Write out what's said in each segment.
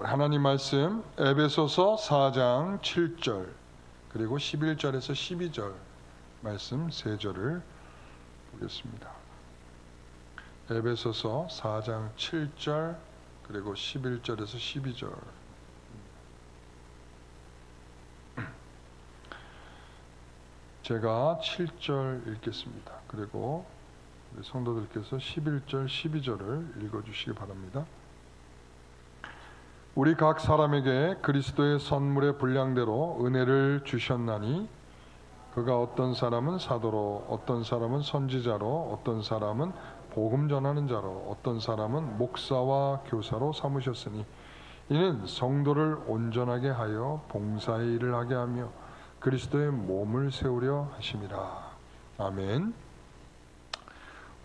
하나님 말씀 에베소서 4장 7절 그리고 11절에서 12절 말씀 3절을 보겠습니다. 에베소서 4장 7절 그리고 11절에서 12절. 제가 7절 읽겠습니다. 그리고 성도들께서 11절 12절을 읽어주시기 바랍니다. 우리 각 사람에게 그리스도의 선물의 분량대로 은혜를 주셨나니 그가 어떤 사람은 사도로, 어떤 사람은 선지자로, 어떤 사람은 복음 전하는 자로, 어떤 사람은 목사와 교사로 삼으셨으니 이는 성도를 온전하게 하여 봉사의 일을 하게 하며 그리스도의 몸을 세우려 하심이라. 아멘.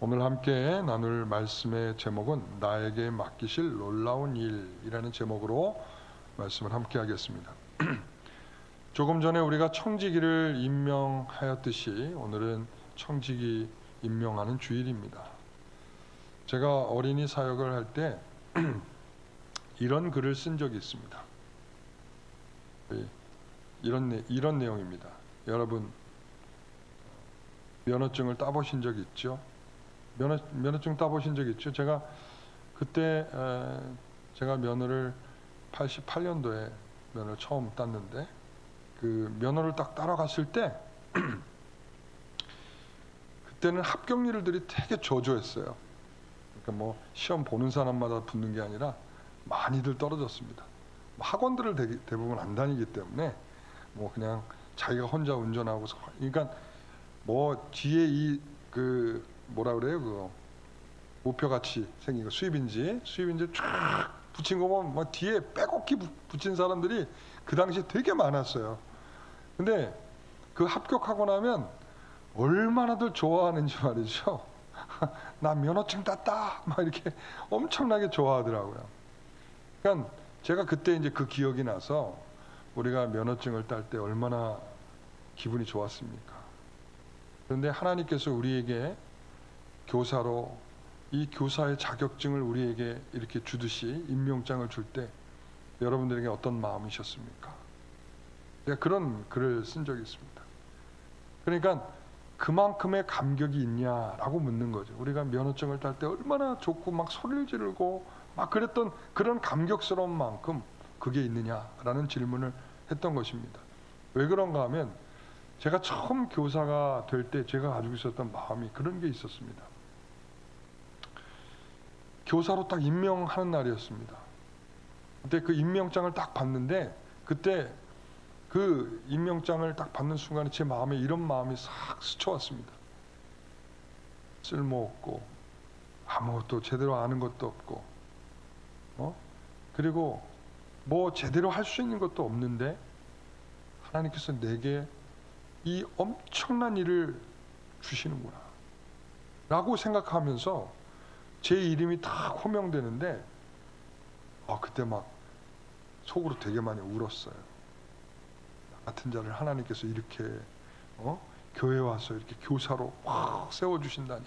오늘 함께 나눌 말씀의 제목은 나에게 맡기실 놀라운 일이라는 제목으로 말씀을 함께 하겠습니다. 조금 전에 우리가 청지기를 임명하였듯이 오늘은 청지기 임명하는 주일입니다. 제가 어린이 사역을 할 때 이런 글을 쓴 적이 있습니다. 이런 내용입니다. 여러분 면허증을 따보신 적 있죠? 면허증 따보신 적 있죠? 제가 그때 제가 면허를 88년도에 면허를 처음 땄는데 그 면허를 딱 따러 갔을 때 그때는 합격률들이 되게 저조했어요. 그러니까 뭐 시험 보는 사람마다 붙는 게 아니라 많이들 떨어졌습니다. 학원들을 대부분 안 다니기 때문에 뭐 그냥 자기가 혼자 운전하고, 그러니까 뭐 뒤에 뭐라 그래요, 그거 우표같이 생긴 거 수입인지 쫙 붙인 거 보면 뭐 뒤에 빼곡히 붙인 사람들이 그 당시에 되게 많았어요. 근데 그 합격하고 나면 얼마나들 좋아하는지 말이죠. 나 면허증 땄다 막 이렇게 엄청나게 좋아하더라고요. 그러니까 제가 그때 이제 그 기억이 나서 우리가 면허증을 딸 때 얼마나 기분이 좋았습니까? 그런데 하나님께서 우리에게 교사로 이 교사의 자격증을 우리에게 이렇게 주듯이 임명장을 줄 때 여러분들에게 어떤 마음이셨습니까? 제가 그런 글을 쓴 적이 있습니다. 그러니까 그만큼의 감격이 있냐라고 묻는 거죠. 우리가 면허증을 딸 때 얼마나 좋고 막 소리를 지르고 막 그랬던 그런 감격스러운 만큼 그게 있느냐라는 질문을 했던 것입니다. 왜 그런가 하면 제가 처음 교사가 될 때 제가 가지고 있었던 마음이 그런 게 있었습니다. 교사로 딱 임명하는 날이었습니다. 그때 그 임명장을 딱 받는데 그때 그 임명장을 딱 받는 순간에 제 마음에 이런 마음이 싹 스쳐왔습니다. 쓸모없고 아무것도 제대로 아는 것도 없고 그리고 뭐 제대로 할 수 있는 것도 없는데 하나님께서 내게 이 엄청난 일을 주시는구나 라고 생각하면서 제 이름이 딱 호명되는데 그때 막 속으로 되게 많이 울었어요. 나 같은 자를 하나님께서 이렇게 교회에 와서 이렇게 교사로 확 세워주신다니.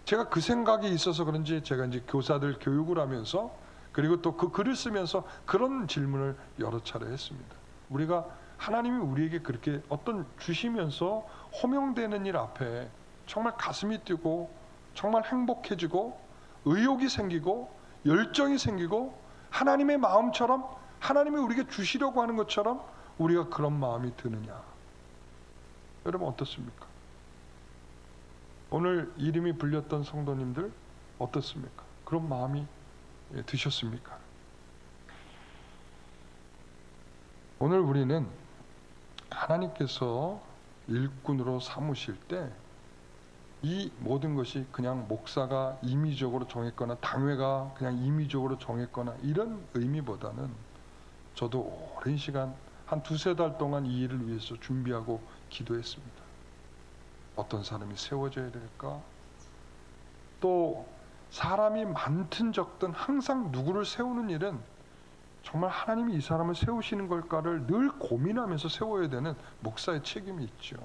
제가 그 생각이 있어서 그런지 제가 이제 교사들 교육을 하면서 그리고 또 그 글을 쓰면서 그런 질문을 여러 차례 했습니다. 우리가 하나님이 우리에게 그렇게 어떤 주시면서 호명되는 일 앞에 정말 가슴이 뛰고 정말 행복해지고 의욕이 생기고 열정이 생기고 하나님의 마음처럼 하나님이 우리에게 주시려고 하는 것처럼 우리가 그런 마음이 드느냐. 여러분 어떻습니까? 오늘 이름이 불렸던 성도님들 어떻습니까? 그런 마음이 드셨습니까? 오늘 우리는 하나님께서 일꾼으로 삼으실 때 이 모든 것이 그냥 목사가 임의적으로 정했거나 당회가 그냥 임의적으로 정했거나 이런 의미보다는 저도 오랜 시간 한 2-3달 동안 이 일을 위해서 준비하고 기도했습니다. 어떤 사람이 세워져야 될까? 또 사람이 많든 적든 항상 누구를 세우는 일은 정말 하나님이 이 사람을 세우시는 걸까를 늘 고민하면서 세워야 되는 목사의 책임이 있죠.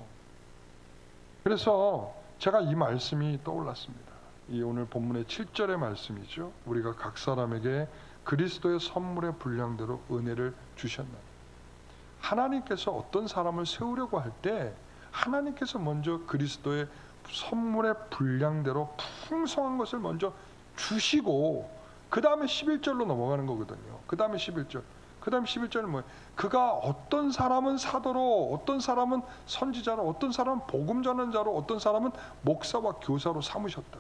그래서 제가 이 말씀이 떠올랐습니다. 이 오늘 본문의 7절의 말씀이죠. 우리가 각 사람에게 그리스도의 선물의 분량대로 은혜를 주셨나니. 하나님께서 어떤 사람을 세우려고 할 때 하나님께서 먼저 그리스도의 선물의 분량대로 풍성한 것을 먼저 주시고 그 다음에 11절로 넘어가는 거거든요. 그 다음에 11절. 그 다음 11절은 뭐예요? 그가 어떤 사람은 사도로, 어떤 사람은 선지자로, 어떤 사람은 복음 전환자로, 어떤 사람은 목사와 교사로 삼으셨다.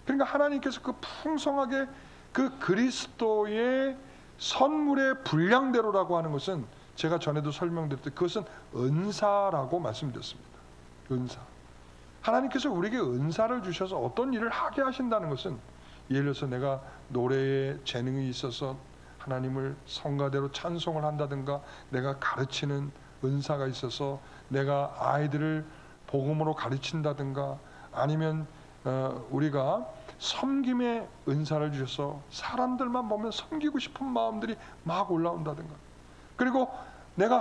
그러니까 하나님께서 그 풍성하게 그 그리스도의 선물의 분량대로라고 하는 것은 제가 전에도 설명드렸듯 그것은 은사라고 말씀드렸습니다. 은사. 하나님께서 우리에게 은사를 주셔서 어떤 일을 하게 하신다는 것은, 예를 들어서 내가 노래에 재능이 있어서 하나님을 성가대로 찬송을 한다든가, 내가 가르치는 은사가 있어서 내가 아이들을 복음으로 가르친다든가, 아니면 우리가 섬김의 은사를 주셔서 사람들만 보면 섬기고 싶은 마음들이 막 올라온다든가, 그리고 내가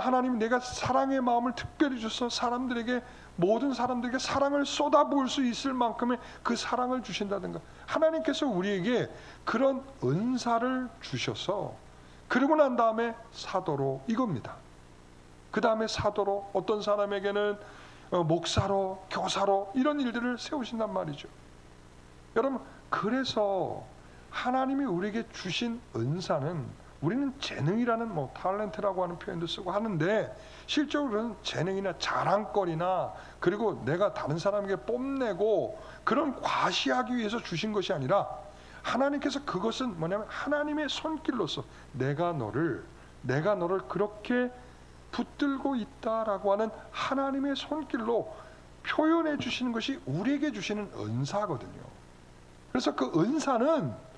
사랑의 마음을 특별히 주셔서 사람들에게, 모든 사람들에게 사랑을 쏟아부을 수 있을 만큼의 그 사랑을 주신다든가, 하나님께서 우리에게 그런 은사를 주셔서, 그러고 난 다음에 사도로, 이겁니다. 그 다음에 사도로, 어떤 사람에게는 목사로, 교사로, 이런 일들을 세우신단 말이죠. 여러분, 그래서 하나님이 우리에게 주신 은사는, 우리는 재능이라는 탤런트라고 하는 표현도 쓰고 하는데, 실제로는 재능이나 자랑거리나, 그리고 내가 다른 사람에게 뽐내고 그런 과시하기 위해서 주신 것이 아니라, 하나님께서 그것은 뭐냐면 하나님의 손길로서 내가 너를 그렇게 붙들고 있다라고 하는 하나님의 손길로 표현해 주시는 것이 우리에게 주시는 은사거든요. 그래서 그 은사는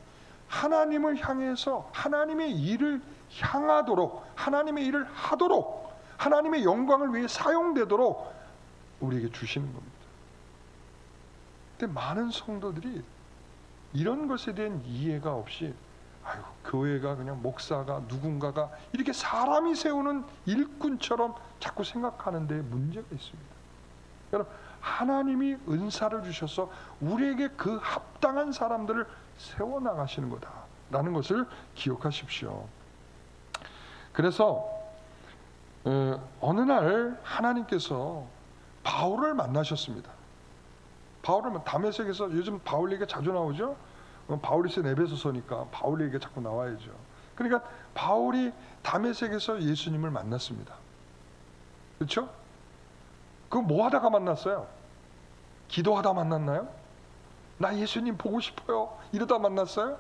하나님을 향해서 하나님의 일을 향하도록, 하나님의 일을 하도록, 하나님의 영광을 위해 사용되도록 우리에게 주시는 겁니다. 근데 많은 성도들이 이런 것에 대한 이해가 없이, 교회가 그냥 목사가 누군가가 이렇게 사람이 세우는 일꾼처럼 자꾸 생각하는 데 문제가 있습니다. 여러분, 하나님이 은사를 주셔서 우리에게 그 합당한 사람들을 세워나가시는 거다라는 것을 기억하십시오. 그래서 어느 날 하나님께서 바울을 만나셨습니다. 바울을 다메섹에서, 요즘 바울 얘기가 자주 나오죠. 바울이 쓴 에베소서니까 바울 얘기가 자꾸 나와야죠. 그러니까 바울이 다메섹에서 예수님을 만났습니다. 그렇죠? 그거 뭐 하다가 만났어요? 기도하다 만났나요? 나 예수님 보고 싶어요, 이러다 만났어요?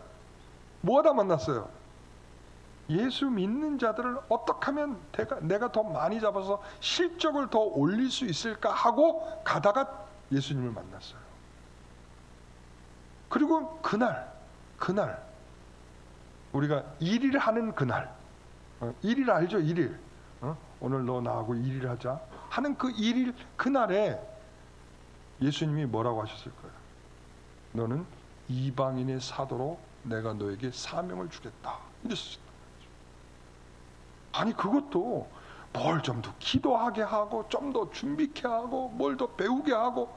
뭐 하다 만났어요? 예수 믿는 자들을 어떻게 하면 내가 더 많이 잡아서 실적을 더 올릴 수 있을까 하고 가다가 예수님을 만났어요. 그리고 그날 우리가 일일 하는 그날, 일일 알죠? 일일. 오늘 너 나하고 일일 하자 하는 그 일일 그날에 예수님이 뭐라고 하셨을 거예요? 너는 이방인의 사도로 내가 너에게 사명을 주겠다, 이랬었단 말이죠. 아니, 그것도 뭘 좀 더 기도하게 하고, 좀 더 준비케 하고, 뭘 더 배우게 하고,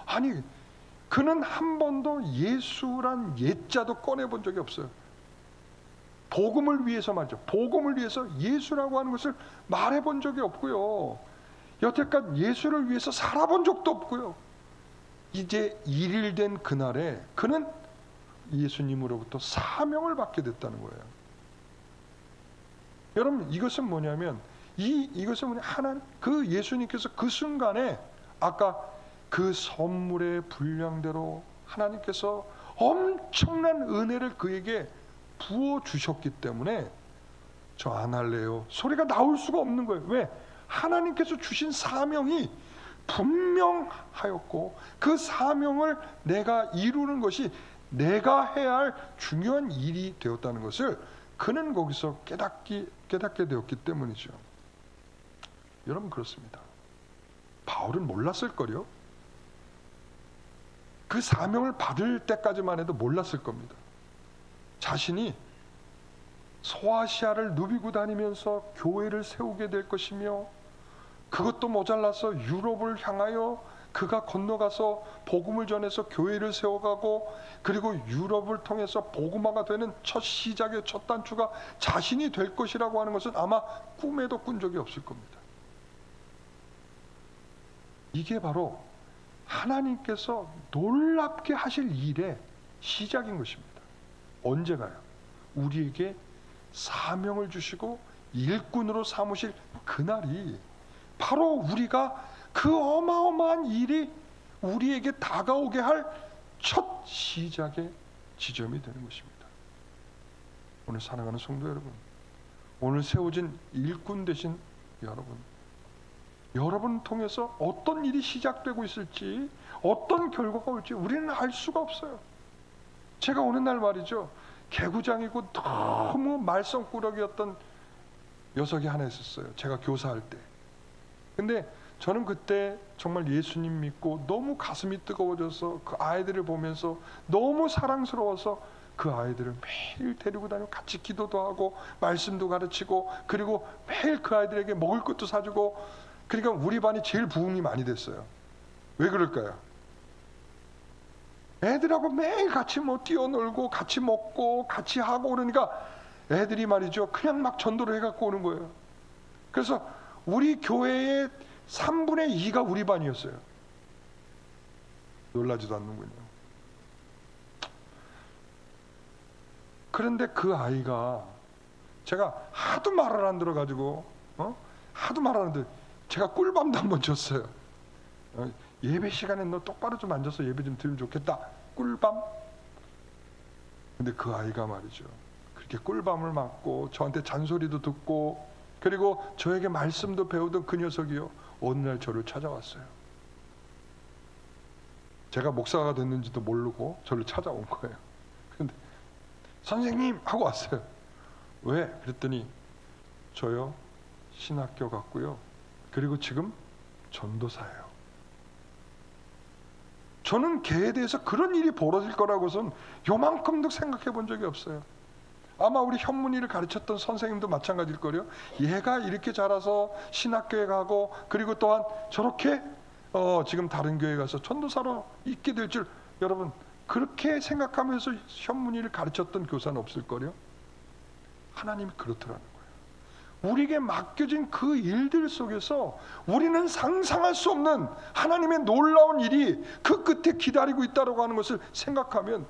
아니, 그는 한 번도 예수란 옛자도 꺼내본 적이 없어요. 복음을 위해서 말이죠. 복음을 위해서 예수라고 하는 것을 말해본 적이 없고요. 여태까지 예수를 위해서 살아본 적도 없고요. 이제 일일된 그날에 그는 예수님으로부터 사명을 받게 됐다는 거예요. 여러분, 이것은 뭐냐면 이것은 하나님, 그 예수님께서 그 순간에 아까 그 선물의 분량대로 하나님께서 엄청난 은혜를 그에게 부어 주셨기 때문에 저 안 할래요 소리가 나올 수가 없는 거예요. 왜? 하나님께서 주신 사명이 분명하였고, 그 사명을 내가 이루는 것이 내가 해야 할 중요한 일이 되었다는 것을 그는 거기서 깨닫게 되었기 때문이죠. 여러분, 그렇습니다. 바울은 몰랐을걸요? 그 사명을 받을 때까지만 해도 몰랐을 겁니다. 자신이 소아시아를 누비고 다니면서 교회를 세우게 될 것이며, 그것도 모자라서 유럽을 향하여 그가 건너가서 복음을 전해서 교회를 세워가고, 그리고 유럽을 통해서 복음화가 되는 첫 시작의 첫 단추가 자신이 될 것이라고 하는 것은 아마 꿈에도 꾼 적이 없을 겁니다. 이게 바로 하나님께서 놀랍게 하실 일의 시작인 것입니다. 언제가요? 우리에게 사명을 주시고 일꾼으로 삼으실 그날이 바로 우리가 그 어마어마한 일이 우리에게 다가오게 할 첫 시작의 지점이 되는 것입니다. 오늘 사랑하는 성도 여러분, 오늘 세워진 일꾼 되신 여러분 통해서 어떤 일이 시작되고 있을지, 어떤 결과가 올지 우리는 알 수가 없어요. 제가 어느 날 말이죠, 개구장이고 너무 말썽꾸러기였던 녀석이 하나 있었어요. 제가 교사할 때. 근데 저는 그때 정말 예수님 믿고 너무 가슴이 뜨거워져서 그 아이들을 보면서 너무 사랑스러워서 그 아이들을 매일 데리고 다니고 같이 기도도 하고 말씀도 가르치고, 그리고 매일 그 아이들에게 먹을 것도 사주고, 그러니까 우리 반이 제일 부흥이 많이 됐어요. 왜 그럴까요? 애들하고 매일 같이 뛰어놀고 같이 먹고 같이 하고 그러니까 애들이 말이죠, 그냥 막 전도를 해갖고 오는 거예요. 그래서 우리 교회의 3분의 2가 우리 반이었어요. 놀라지도 않는군요. 그런데 그 아이가 제가 하도 말을 안 들어가지고 하도 말을 안 들어, 제가 꿀밤도 한번 줬어요. 예배 시간에 너 똑바로 좀 앉아서 예배 좀 드리면 좋겠다. 꿀밤. 근데 그 아이가 말이죠, 그렇게 꿀밤을 맞고 저한테 잔소리도 듣고, 그리고 저에게 말씀도 배우던 그 녀석이요, 어느 날 저를 찾아왔어요. 제가 목사가 됐는지도 모르고 저를 찾아온 거예요. 근데 선생님 하고 왔어요. 왜? 그랬더니 저요, 신학교 갔고요, 그리고 지금 전도사예요. 저는 걔에 대해서 그런 일이 벌어질 거라고선 요만큼도 생각해 본 적이 없어요. 아마 우리 현문이를 가르쳤던 선생님도 마찬가지일 거예요. 얘가 이렇게 자라서 신학교에 가고, 그리고 또한 저렇게 지금 다른 교회 가서 전도사로 있게 될 줄, 여러분 그렇게 생각하면서 현문이를 가르쳤던 교사는 없을 거예요. 하나님이 그렇더라는 거예요. 우리에게 맡겨진 그 일들 속에서 우리는 상상할 수 없는 하나님의 놀라운 일이 그 끝에 기다리고 있다고 하는 것을 생각하면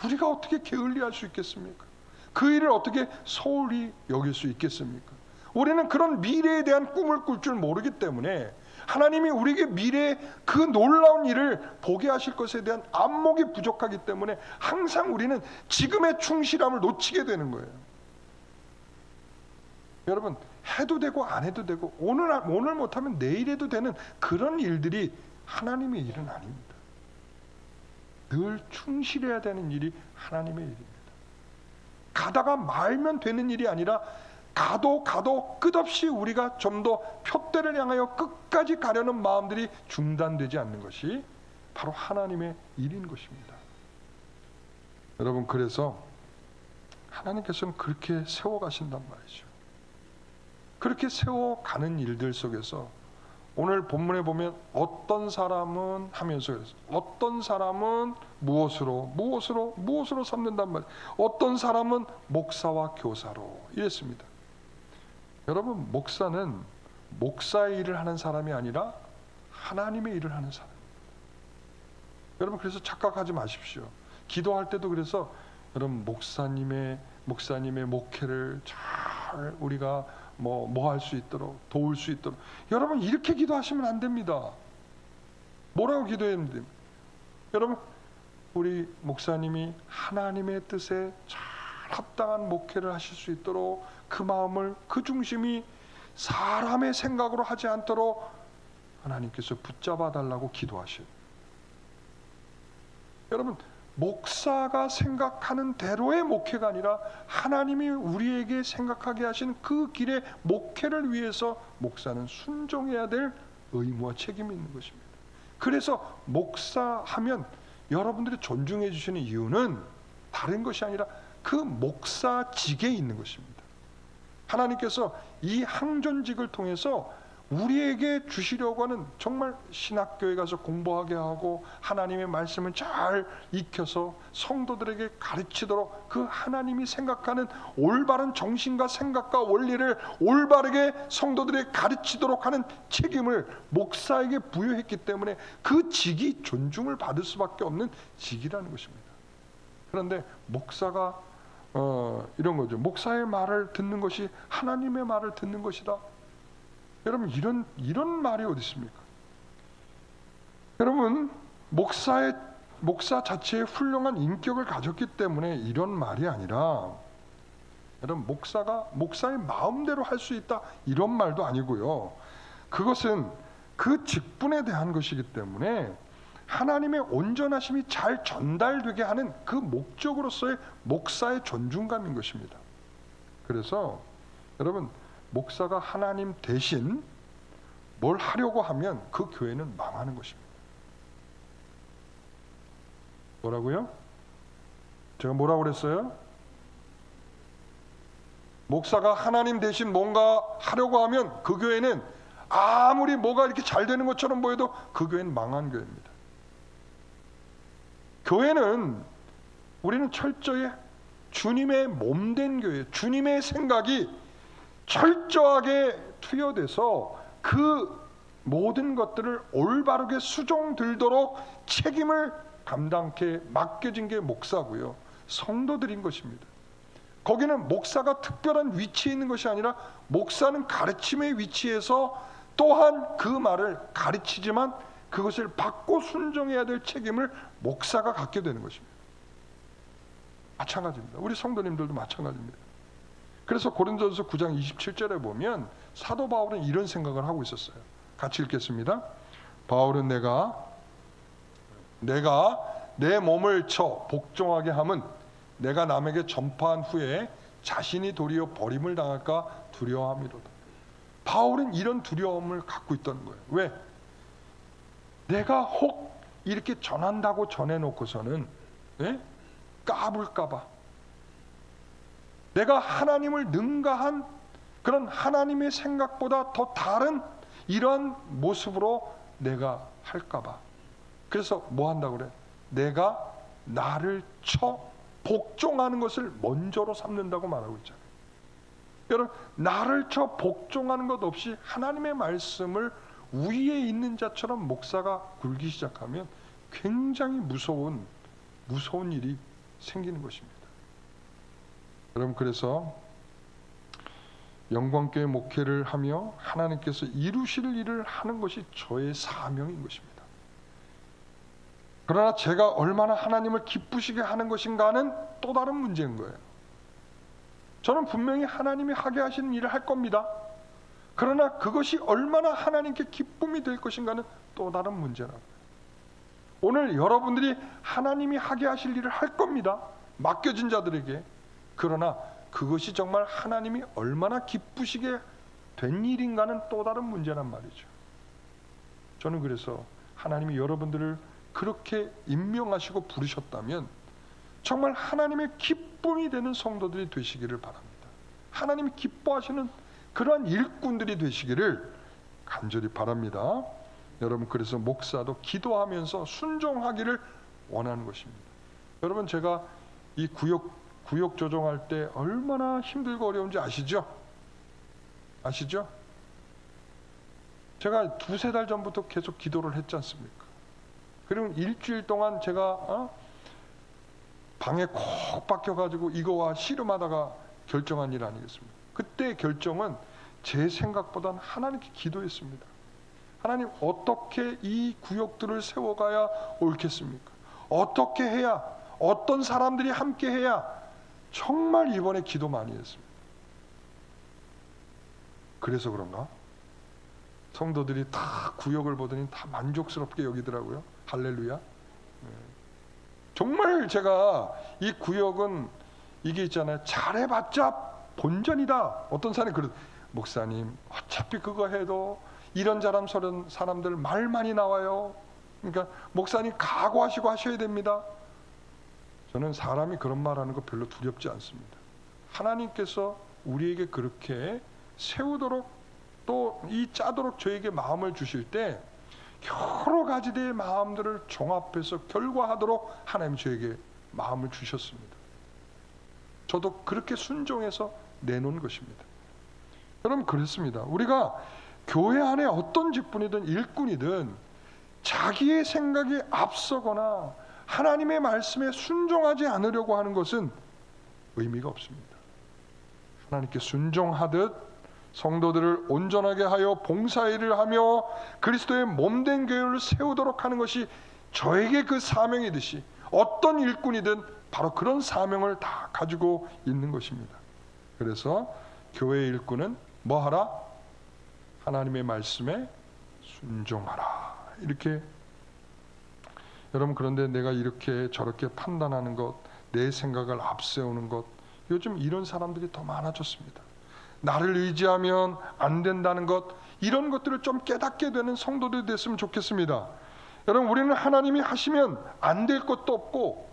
우리가 어떻게 게을리할 수 있겠습니까? 그 일을 어떻게 소홀히 여길 수 있겠습니까? 우리는 그런 미래에 대한 꿈을 꿀 줄 모르기 때문에 하나님이 우리에게 미래의 그 놀라운 일을 보게 하실 것에 대한 안목이 부족하기 때문에 항상 우리는 지금의 충실함을 놓치게 되는 거예요. 여러분, 해도 되고 안 해도 되고 오늘 못하면 내일 해도 되는 그런 일들이 하나님의 일은 아닙니다. 늘 충실해야 되는 일이 하나님의 일입니다. 가다가 말면 되는 일이 아니라 가도 끝없이 우리가 좀 더 표대를 향하여 끝까지 가려는 마음들이 중단되지 않는 것이 바로 하나님의 일인 것입니다. 여러분, 그래서 하나님께서는 그렇게 세워가신단 말이죠. 그렇게 세워가는 일들 속에서 오늘 본문에 보면 어떤 사람은 하면서 어떤 사람은 무엇으로 삼는단 말이에요. 어떤 사람은 목사와 교사로 이랬습니다. 여러분, 목사는 목사의 일을 하는 사람이 아니라 하나님의 일을 하는 사람입니다. 여러분, 그래서 착각하지 마십시오. 기도할 때도 그래서 여러분 목사님의 목회를 잘 우리가 뭐 할 수 있도록 도울 수 있도록, 여러분 이렇게 기도하시면 안 됩니다. 뭐라고 기도해야 됩니까? 여러분, 우리 목사님이 하나님의 뜻에 잘 합당한 목회를 하실 수 있도록 그 마음을, 그 중심이 사람의 생각으로 하지 않도록 하나님께서 붙잡아 달라고 기도하셔요. 여러분, 목사가 생각하는 대로의 목회가 아니라 하나님이 우리에게 생각하게 하신 그 길의 목회를 위해서 목사는 순종해야 될 의무와 책임이 있는 것입니다. 그래서 목사하면 여러분들이 존중해 주시는 이유는 다른 것이 아니라 그 목사직에 있는 것입니다. 하나님께서 이 항존직을 통해서 우리에게 주시려고 하는, 정말 신학교에 가서 공부하게 하고 하나님의 말씀을 잘 익혀서 성도들에게 가르치도록 그 하나님이 생각하는 올바른 정신과 생각과 원리를 올바르게 성도들에게 가르치도록 하는 책임을 목사에게 부여했기 때문에 그 직이 존중을 받을 수밖에 없는 직이라는 것입니다. 그런데 목사가 이런 거죠. 목사의 말을 듣는 것이 하나님의 말을 듣는 것이다. 여러분, 이런 말이 어디 있습니까? 여러분, 목사 자체의 훌륭한 인격을 가졌기 때문에 이런 말이 아니라, 여러분, 목사가 목사의 마음대로 할 수 있다, 이런 말도 아니고요. 그것은 그 직분에 대한 것이기 때문에 하나님의 온전하심이 잘 전달되게 하는 그 목적으로서의 목사의 존중감인 것입니다. 그래서 여러분, 목사가 하나님 대신 뭘 하려고 하면 그 교회는 망하는 것입니다. 뭐라고요? 제가 뭐라고 그랬어요? 목사가 하나님 대신 뭔가 하려고 하면 그 교회는 아무리 뭐가 이렇게 잘 되는 것처럼 보여도 그 교회는 망한 교회입니다. 교회는, 우리는 철저히 주님의 몸된 교회, 주님의 생각이 철저하게 투여돼서 그 모든 것들을 올바르게 수종들도록 책임을 감당케 맡겨진 게 목사고요, 성도들인 것입니다. 거기는 목사가 특별한 위치에 있는 것이 아니라 목사는 가르침의 위치에서 또한 그 말을 가르치지만 그것을 받고 순종해야 될 책임을 목사가 갖게 되는 것입니다. 마찬가지입니다. 우리 성도님들도 마찬가지입니다. 그래서 고린도전서 9장 27절에 보면 사도 바울은 이런 생각을 하고 있었어요. 같이 읽겠습니다. 바울은 내가 내 몸을 쳐 복종하게 함은 내가 남에게 전파한 후에 자신이 도리어 버림을 당할까 두려워함이로다. 바울은 이런 두려움을 갖고 있던 거예요. 왜? 내가 혹 이렇게 전한다고 전해놓고서는 까불까 봐, 내가 하나님을 능가한 그런 하나님의 생각보다 더 다른 이러한 모습으로 내가 할까 봐, 그래서 뭐 한다고 그래? 내가 나를 쳐 복종하는 것을 먼저로 삼는다고 말하고 있잖아요. 여러분, 나를 쳐 복종하는 것 없이 하나님의 말씀을 위에 있는 자처럼 목사가 굴기 시작하면 굉장히 무서운 일이 생기는 것입니다. 여러분, 그래서 영광교회 목회를 하며 하나님께서 이루실 일을 하는 것이 저의 사명인 것입니다. 그러나 제가 얼마나 하나님을 기쁘시게 하는 것인가는 또 다른 문제인 거예요. 저는 분명히 하나님이 하게 하시는 일을 할 겁니다. 그러나 그것이 얼마나 하나님께 기쁨이 될 것인가는 또 다른 문제라고요. 오늘 여러분들이 하나님이 하게 하실 일을 할 겁니다. 맡겨진 자들에게. 그러나 그것이 정말 하나님이 얼마나 기쁘시게 된 일인가는 또 다른 문제란 말이죠. 저는 그래서 하나님이 여러분들을 그렇게 임명하시고 부르셨다면 정말 하나님의 기쁨이 되는 성도들이 되시기를 바랍니다. 하나님이 기뻐하시는 그러한 일꾼들이 되시기를 간절히 바랍니다. 여러분, 그래서 목사도 기도하면서 순종하기를 원하는 것입니다. 여러분, 제가 이 구역 조정할 때 얼마나 힘들고 어려운지 아시죠? 아시죠? 제가 2-3달 전부터 계속 기도를 했지 않습니까? 그리고 일주일 동안 제가 방에 콕 박혀가지고 이거와 씨름하다가 결정한 일 아니겠습니까? 그때 결정은 제 생각보다는 하나님께 기도했습니다. 하나님, 어떻게 이 구역들을 세워가야 옳겠습니까? 어떻게 해야, 어떤 사람들이 함께 해야, 정말 이번에 기도 많이 했습니다. 그래서 그런가? 성도들이 다 구역을 보더니 다 만족스럽게 여기더라고요. 할렐루야. 정말 제가 이 구역은 이게 있잖아요. 잘해봤자 본전이다. 어떤 사람이 그러, 목사님 어차피 그거 해도 이런저런 저런 사람들 말 많이 나와요. 그러니까 목사님 각오하시고 하셔야 됩니다. 저는 사람이 그런 말하는 거 별로 두렵지 않습니다. 하나님께서 우리에게 그렇게 세우도록 또 이 짜도록 저에게 마음을 주실 때 여러 가지의 마음들을 종합해서 결과하도록 하나님 저에게 마음을 주셨습니다. 저도 그렇게 순종해서 내놓은 것입니다. 여러분, 그렇습니다. 우리가 교회 안에 어떤 직분이든 일꾼이든 자기의 생각이 앞서거나 하나님의 말씀에 순종하지 않으려고 하는 것은 의미가 없습니다. 하나님께 순종하듯 성도들을 온전하게 하여 봉사일을 하며 그리스도의 몸된 교회를 세우도록 하는 것이 저에게 그 사명이듯이 어떤 일꾼이든 바로 그런 사명을 다 가지고 있는 것입니다. 그래서 교회의 일꾼은 뭐 하라? 하나님의 말씀에 순종하라. 이렇게. 여러분, 그런데 내가 이렇게 저렇게 판단하는 것, 내 생각을 앞세우는 것, 요즘 이런 사람들이 더 많아졌습니다. 나를 의지하면 안 된다는 것, 이런 것들을 좀 깨닫게 되는 성도들이 됐으면 좋겠습니다. 여러분, 우리는 하나님이 하시면 안 될 것도 없고,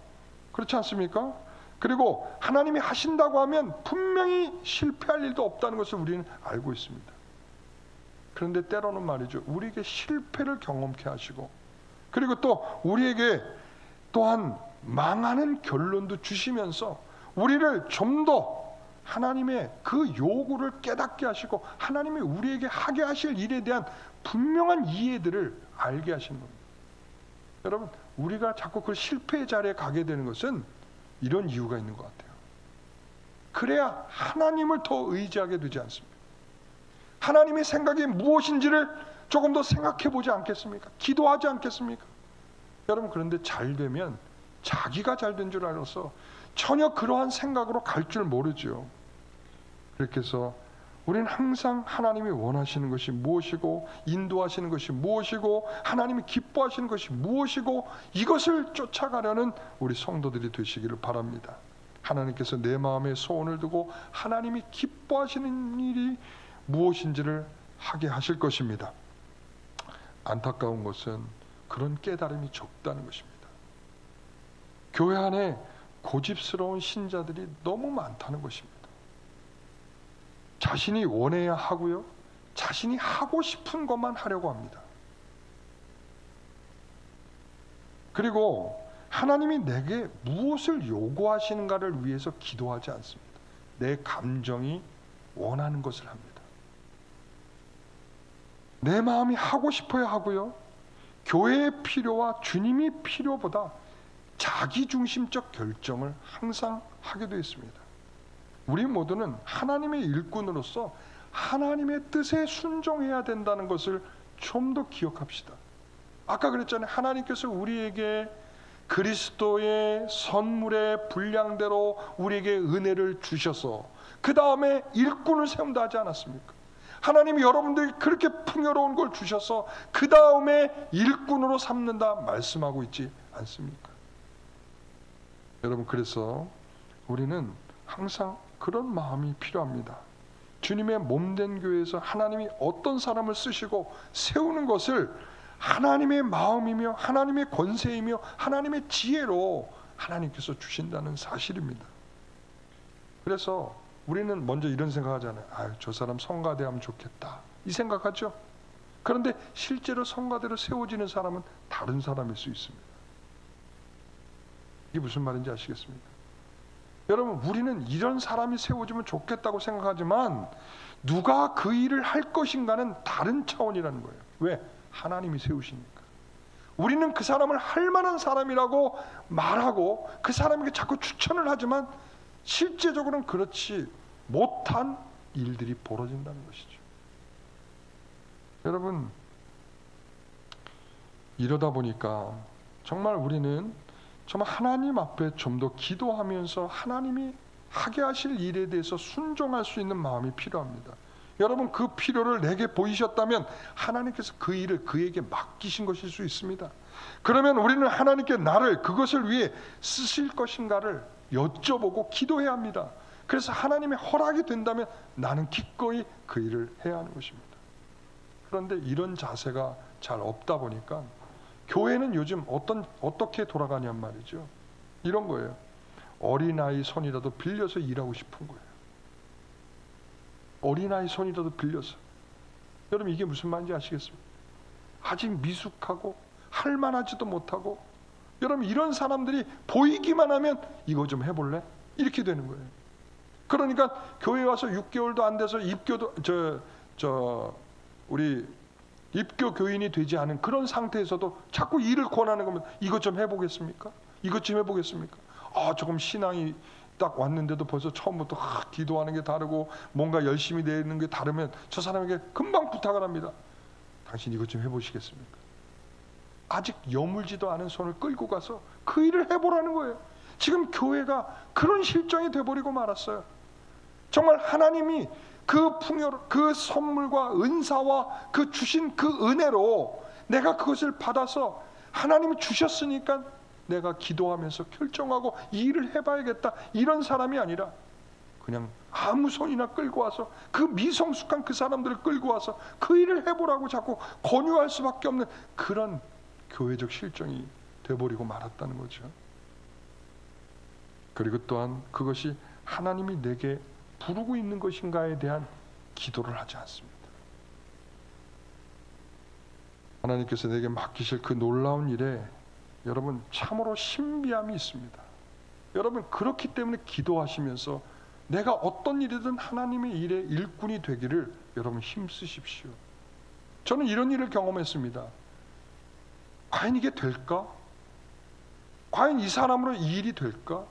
그렇지 않습니까? 그리고 하나님이 하신다고 하면 분명히 실패할 일도 없다는 것을 우리는 알고 있습니다. 그런데 때로는 말이죠, 우리에게 실패를 경험케 하시고, 그리고 또 우리에게 또한 망하는 결론도 주시면서 우리를 좀 더 하나님의 그 요구를 깨닫게 하시고 하나님이 우리에게 하게 하실 일에 대한 분명한 이해들을 알게 하시는 겁니다. 여러분, 우리가 자꾸 그 실패의 자리에 가게 되는 것은 이런 이유가 있는 것 같아요. 그래야 하나님을 더 의지하게 되지 않습니까? 하나님의 생각이 무엇인지를 조금 더 생각해 보지 않겠습니까? 기도하지 않겠습니까? 여러분, 그런데 잘 되면 자기가 잘 된 줄 알아서 전혀 그러한 생각으로 갈 줄 모르죠. 그렇게 해서 우리는 항상 하나님이 원하시는 것이 무엇이고 인도하시는 것이 무엇이고 하나님이 기뻐하시는 것이 무엇이고 이것을 쫓아가려는 우리 성도들이 되시기를 바랍니다. 하나님께서 내 마음에 소원을 두고 하나님이 기뻐하시는 일이 무엇인지를 하게 하실 것입니다. 안타까운 것은 그런 깨달음이 적다는 것입니다. 교회 안에 고집스러운 신자들이 너무 많다는 것입니다. 자신이 원해야 하고요, 자신이 하고 싶은 것만 하려고 합니다. 그리고 하나님이 내게 무엇을 요구하시는가를 위해서 기도하지 않습니다. 내 감정이 원하는 것을 합니다. 내 마음이 하고 싶어야 하고요, 교회의 필요와 주님의 필요보다 자기중심적 결정을 항상 하게 되어 있습니다. 우리 모두는 하나님의 일꾼으로서 하나님의 뜻에 순종해야 된다는 것을 좀 더 기억합시다. 아까 그랬잖아요. 하나님께서 우리에게 그리스도의 선물의 분량대로 우리에게 은혜를 주셔서 그 다음에 일꾼을 세운다 하지 않았습니까? 하나님이 여러분들이 그렇게 풍요로운 걸 주셔서 그 다음에 일꾼으로 삼는다 말씀하고 있지 않습니까? 여러분, 그래서 우리는 항상 그런 마음이 필요합니다. 주님의 몸된 교회에서 하나님이 어떤 사람을 쓰시고 세우는 것을 하나님의 마음이며 하나님의 권세이며 하나님의 지혜로 하나님께서 주신다는 사실입니다. 그래서 우리는 먼저 이런 생각하잖아요. 아유, 저 사람 성가대하면 좋겠다, 이 생각하죠. 그런데 실제로 성가대로 세워지는 사람은 다른 사람일 수 있습니다. 이게 무슨 말인지 아시겠습니까? 여러분, 우리는 이런 사람이 세워지면 좋겠다고 생각하지만 누가 그 일을 할 것인가는 다른 차원이라는 거예요. 왜? 하나님이 세우시니까. 우리는 그 사람을 할 만한 사람이라고 말하고 그 사람에게 자꾸 추천을 하지만 실제적으로는 그렇지 못한 일들이 벌어진다는 것이죠. 여러분, 이러다 보니까 정말 우리는 정말 하나님 앞에 좀 더 기도하면서 하나님이 하게 하실 일에 대해서 순종할 수 있는 마음이 필요합니다. 여러분, 그 필요를 내게 보이셨다면 하나님께서 그 일을 그에게 맡기신 것일 수 있습니다. 그러면 우리는 하나님께 나를 그것을 위해 쓰실 것인가를 여쭤보고 기도해야 합니다. 그래서 하나님의 허락이 된다면 나는 기꺼이 그 일을 해야 하는 것입니다. 그런데 이런 자세가 잘 없다 보니까 교회는 요즘 어떻게 돌아가냔 말이죠. 이런 거예요. 어린아이 손이라도 빌려서 일하고 싶은 거예요. 어린아이 손이라도 빌려서. 여러분 이게 무슨 말인지 아시겠습니까? 아직 미숙하고 할만하지도 못하고, 여러분 이런 사람들이 보이기만 하면 이거 좀 해볼래? 이렇게 되는 거예요. 그러니까 교회 와서 6개월도 안 돼서 입교도 우리 입교 교인이 되지 않은 그런 상태에서도 자꾸 일을 권하는 겁니다. 이것 좀 해보겠습니까? 이것 좀 해보겠습니까? 조금 신앙이 딱 왔는데도 벌써 처음부터 기도하는 게 다르고 뭔가 열심히 되는 게 다르면 저 사람에게 금방 부탁을 합니다. 당신 이것 좀 해보시겠습니까? 아직 여물지도 않은 손을 끌고 가서 그 일을 해보라는 거예요. 지금 교회가 그런 실정이 돼버리고 말았어요. 정말 하나님이 그 풍요, 그 선물과 은사와 그 주신 그 은혜로 내가 그것을 받아서 하나님이 주셨으니까 내가 기도하면서 결정하고 이 일을 해봐야겠다, 이런 사람이 아니라 그냥 아무 손이나 끌고 와서 그 미성숙한 그 사람들을 끌고 와서 그 일을 해보라고 자꾸 권유할 수밖에 없는 그런 교회적 실정이 돼버리고 말았다는 거죠. 그리고 또한 그것이 하나님이 내게 부르고 있는 것인가에 대한 기도를 하지 않습니다. 하나님께서 내게 맡기실 그 놀라운 일에 여러분 참으로 신비함이 있습니다. 여러분 그렇기 때문에 기도하시면서 내가 어떤 일이든 하나님의 일에 일꾼이 되기를 여러분 힘쓰십시오. 저는 이런 일을 경험했습니다. 과연 이게 될까? 과연 이 사람으로 이 일이 될까?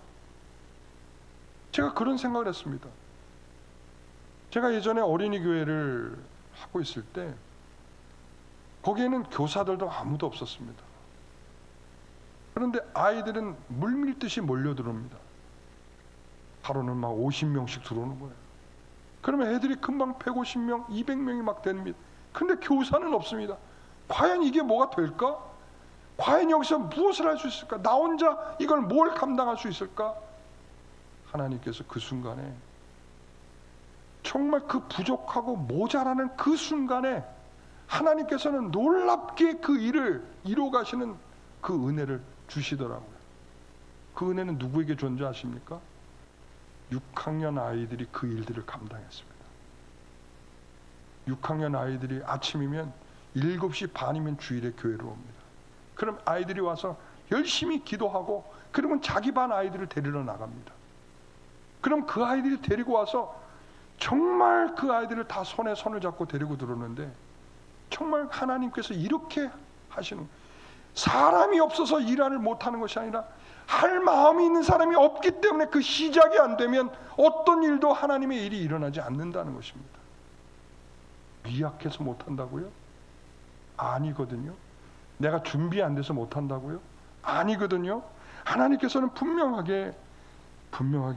제가 그런 생각을 했습니다. 제가 예전에 어린이 교회를 하고 있을 때 거기에는 교사들도 아무도 없었습니다. 그런데 아이들은 물밀듯이 몰려들어옵니다. 하루는 막 50명씩 들어오는 거예요. 그러면 애들이 금방 150명, 200명이 막 됩니다. 근데 교사는 없습니다. 과연 이게 뭐가 될까? 과연 여기서 무엇을 할 수 있을까? 나 혼자 이걸 뭘 감당할 수 있을까? 하나님께서 그 순간에 정말 그 부족하고 모자라는 그 순간에 하나님께서는 놀랍게 그 일을 이루어 가시는 그 은혜를 주시더라고요. 그 은혜는 누구에게 존재하십니까? 6학년 아이들이 그 일들을 감당했습니다. 6학년 아이들이 아침이면 7시 반이면 주일에 교회로 옵니다. 그럼 아이들이 와서 열심히 기도하고 그러면 자기 반 아이들을 데리러 나갑니다. 그럼 그 아이들이 데리고 와서 정말 그 아이들을 다 손에 손을 잡고 데리고 들어오는데 정말 하나님께서 이렇게 하시는, 사람이 없어서 일을 못하는 것이 아니라 할 마음이 있는 사람이 없기 때문에 그 시작이 안 되면 어떤 일도 하나님의 일이 일어나지 않는다는 것입니다. 미약해서 못한다고요? 아니거든요. 내가 준비 안 돼서 못한다고요? 아니거든요. 하나님께서는 분명하게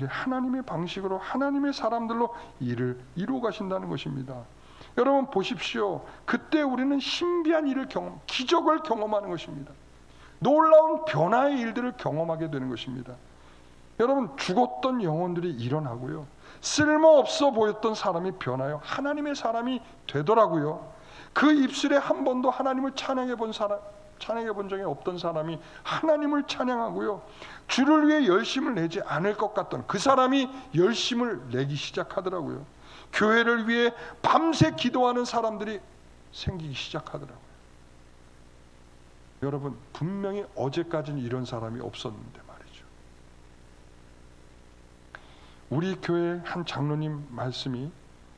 하나님의 방식으로 하나님의 사람들로 일을 이루어 가신다는 것입니다. 여러분 보십시오. 그때 우리는 신비한 일을 기적을 경험하는 것입니다. 놀라운 변화의 일들을 경험하게 되는 것입니다. 여러분 죽었던 영혼들이 일어나고요. 쓸모없어 보였던 사람이 변하여 하나님의 사람이 되더라고요. 그 입술에 한 번도 하나님을 찬양해 본 적이 없던 사람이 하나님을 찬양하고요. 주를 위해 열심을 내지 않을 것 같던 그 사람이 열심을 내기 시작하더라고요. 교회를 위해 밤새 기도하는 사람들이 생기기 시작하더라고요. 여러분 분명히 어제까지는 이런 사람이 없었는데 말이죠. 우리 교회 한 장로님 말씀이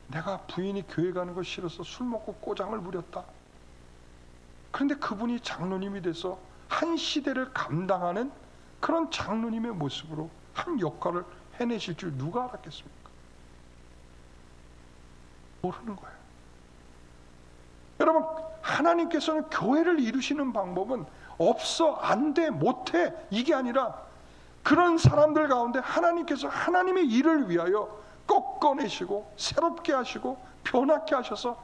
내가 부인이 교회 가는 거 싫어서 술 먹고 꼬장을 부렸다. 그런데 그분이 장로님이 돼서 한 시대를 감당하는 그런 장로님의 모습으로 한 역할을 해내실 줄 누가 알았겠습니까? 모르는 거예요. 여러분 하나님께서는 교회를 이루시는 방법은 없어, 안 돼, 못해 이게 아니라 그런 사람들 가운데 하나님께서 하나님의 일을 위하여 꺾어내시고 새롭게 하시고 변화케 하셔서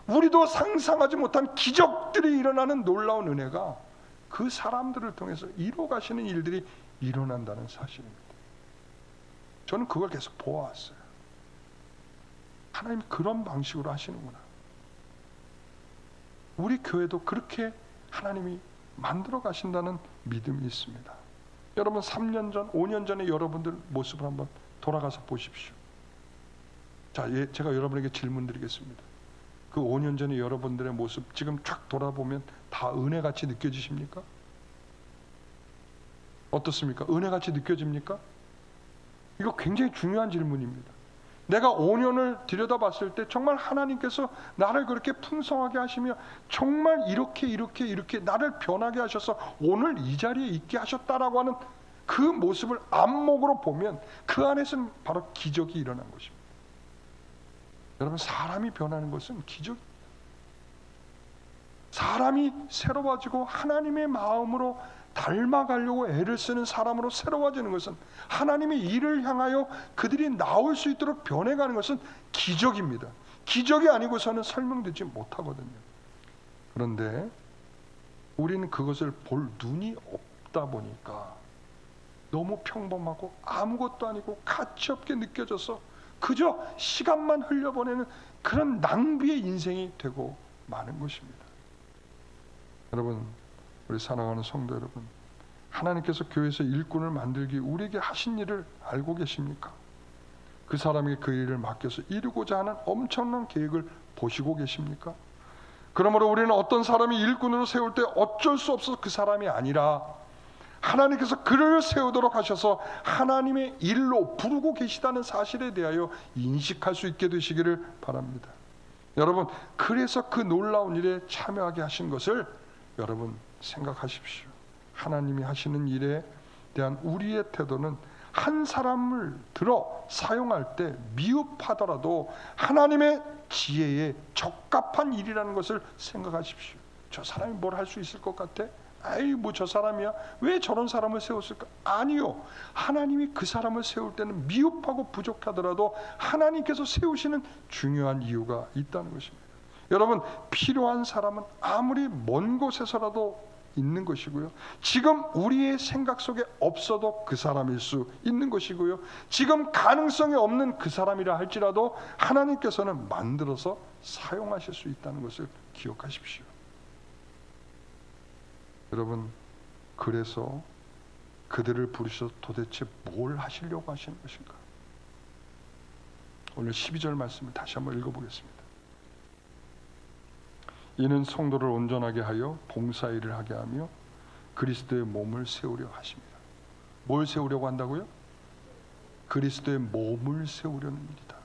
우리도 상상하지 못한 기적들이 일어나는 놀라운 은혜가 그 사람들을 통해서 이루어 가시는 일들이 일어난다는 사실입니다. 저는 그걸 계속 보아왔어요. 하나님이 그런 방식으로 하시는구나. 우리 교회도 그렇게 하나님이 만들어 가신다는 믿음이 있습니다. 여러분 3년 전, 5년 전에 여러분들 모습을 한번 돌아가서 보십시오. 자, 제가 여러분에게 질문 드리겠습니다. 그 5년 전에 여러분들의 모습 지금 쫙 돌아보면 다 은혜같이 느껴지십니까? 어떻습니까? 은혜같이 느껴집니까? 이거 굉장히 중요한 질문입니다. 내가 5년을 들여다봤을 때 정말 하나님께서 나를 그렇게 풍성하게 하시며 정말 이렇게 나를 변하게 하셔서 오늘 이 자리에 있게 하셨다라고 하는 그 모습을 안목으로 보면 그 안에서는 바로 기적이 일어난 것입니다. 여러분, 사람이 변하는 것은 기적입니다. 사람이 새로워지고 하나님의 마음으로 닮아가려고 애를 쓰는 사람으로 새로워지는 것은, 하나님의 일을 향하여 그들이 나올 수 있도록 변해가는 것은 기적입니다. 기적이 아니고서는 설명되지 못하거든요. 그런데 우리는 그것을 볼 눈이 없다 보니까 너무 평범하고 아무것도 아니고 가치 없게 느껴져서 그저 시간만 흘려보내는 그런 낭비의 인생이 되고 마는 것입니다. 여러분, 우리 사랑하는 성도 여러분, 하나님께서 교회에서 일꾼을 만들기 우리에게 하신 일을 알고 계십니까? 그 사람에게 그 일을 맡겨서 이루고자 하는 엄청난 계획을 보시고 계십니까? 그러므로 우리는 어떤 사람이 일꾼으로 세울 때 어쩔 수 없어서 그 사람이 아니라 하나님께서 그를 세우도록 하셔서 하나님의 일로 부르고 계시다는 사실에 대하여 인식할 수 있게 되시기를 바랍니다. 여러분, 그래서 그 놀라운 일에 참여하게 하신 것을 여러분 생각하십시오. 하나님이 하시는 일에 대한 우리의 태도는 한 사람을 들어 사용할 때 미흡하더라도 하나님의 지혜에 적합한 일이라는 것을 생각하십시오. 저 사람이 뭘 할 수 있을 것 같아? 아이, 뭐 저 사람이야? 왜 저런 사람을 세웠을까? 아니요. 하나님이 그 사람을 세울 때는 미흡하고 부족하더라도 하나님께서 세우시는 중요한 이유가 있다는 것입니다. 여러분, 필요한 사람은 아무리 먼 곳에서라도 있는 것이고요. 지금 우리의 생각 속에 없어도 그 사람일 수 있는 것이고요. 지금 가능성이 없는 그 사람이라 할지라도 하나님께서는 만들어서 사용하실 수 있다는 것을 기억하십시오. 여러분, 그래서 그들을 부르셔서 도대체 뭘 하시려고 하시는 것인가? 오늘 12절 말씀을 다시 한번 읽어보겠습니다. 이는 성도를 온전하게 하여 봉사일을 하게 하며 그리스도의 몸을 세우려 하십니다. 뭘 세우려고 한다고요? 그리스도의 몸을 세우려는 일이다.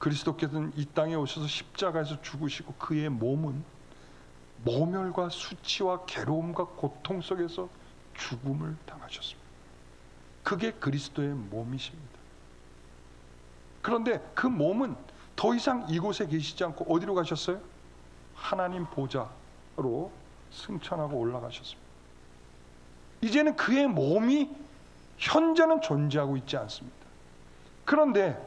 그리스도께서는 이 땅에 오셔서 십자가에서 죽으시고 그의 몸은 모멸과 수치와 괴로움과 고통 속에서 죽음을 당하셨습니다. 그게 그리스도의 몸이십니다. 그런데 그 몸은 더 이상 이곳에 계시지 않고 어디로 가셨어요? 하나님 보좌로 승천하고 올라가셨습니다. 이제는 그의 몸이 현재는 존재하고 있지 않습니다. 그런데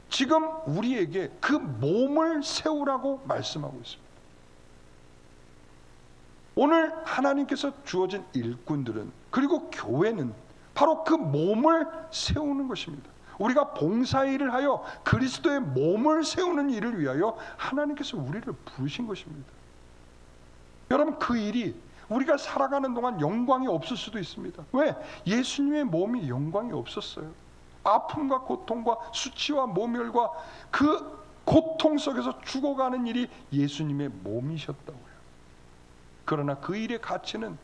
지금 우리에게 그 몸을 세우라고 말씀하고 있습니다. 오늘 하나님께서 주어진 일꾼들은, 그리고 교회는 바로 그 몸을 세우는 것입니다. 우리가 봉사일을 하여 그리스도의 몸을 세우는 일을 위하여 하나님께서 우리를 부르신 것입니다. 여러분, 그 일이 우리가 살아가는 동안 영광이 없을 수도 있습니다. 왜? 예수님의 몸이 영광이 없었어요. 아픔과 고통과 수치와 모멸과 그 고통 속에서 죽어가는 일이 예수님의 몸이셨다고요. 그러나 그 일의 가치는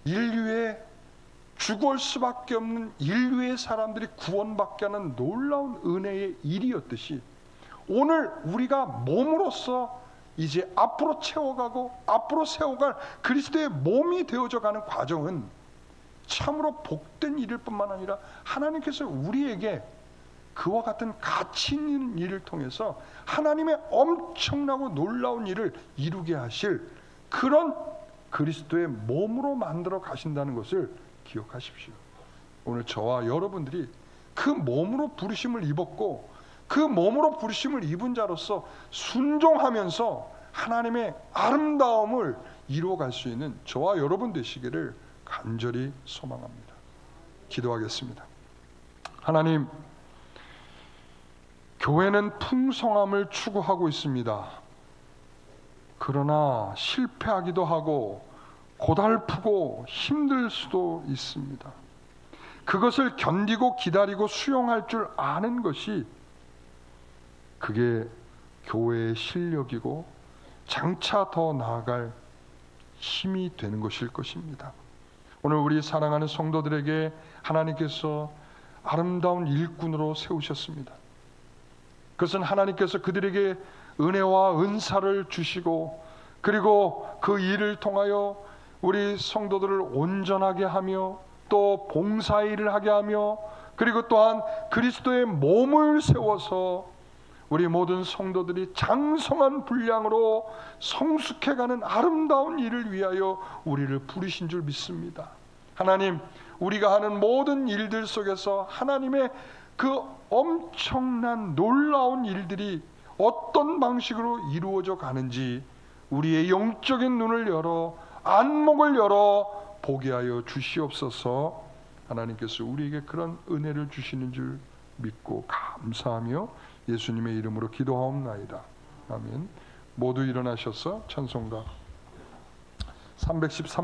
인류의 죽을 수밖에 없는 인류의 사람들이 구원받게 하는 놀라운 은혜의 일이었듯이, 오늘 우리가 몸으로서 이제 앞으로 채워가고 앞으로 세워갈 그리스도의 몸이 되어져 가는 과정은 참으로 복된 일일 뿐만 아니라 하나님께서 우리에게 그와 같은 가치 있는 일을 통해서 하나님의 엄청나고 놀라운 일을 이루게 하실 그런 그리스도의 몸으로 만들어 가신다는 것을 기억하십시오. 오늘 저와 여러분들이 그 몸으로 부르심을 입었고 그 몸으로 부르심을 입은 자로서 순종하면서 하나님의 아름다움을 이루어갈 수 있는 저와 여러분 되시기를 간절히 소망합니다. 기도하겠습니다. 하나님, 교회는 풍성함을 추구하고 있습니다. 그러나 실패하기도 하고 고달프고 힘들 수도 있습니다. 그것을 견디고 기다리고 수용할 줄 아는 것이, 그게 교회의 실력이고 장차 더 나아갈 힘이 되는 것일 것입니다. 오늘 우리 사랑하는 성도들에게 하나님께서 아름다운 일꾼으로 세우셨습니다. 그것은 하나님께서 그들에게 은혜와 은사를 주시고, 그리고 그 일을 통하여 우리 성도들을 온전하게 하며 또 봉사일을 하게 하며, 그리고 또한 그리스도의 몸을 세워서 우리 모든 성도들이 장성한 분량으로 성숙해가는 아름다운 일을 위하여 우리를 부르신 줄 믿습니다. 하나님, 우리가 하는 모든 일들 속에서 하나님의 그 엄청난 놀라운 일들이 어떤 방식으로 이루어져 가는지 우리의 영적인 눈을 열어, 안목을 열어 보게 하여 주시옵소서. 하나님께서 우리에게 그런 은혜를 주시는 줄 믿고 감사하며 예수님의 이름으로 기도하옵나이다. 아멘. 모두 일어나셔서 찬송가 313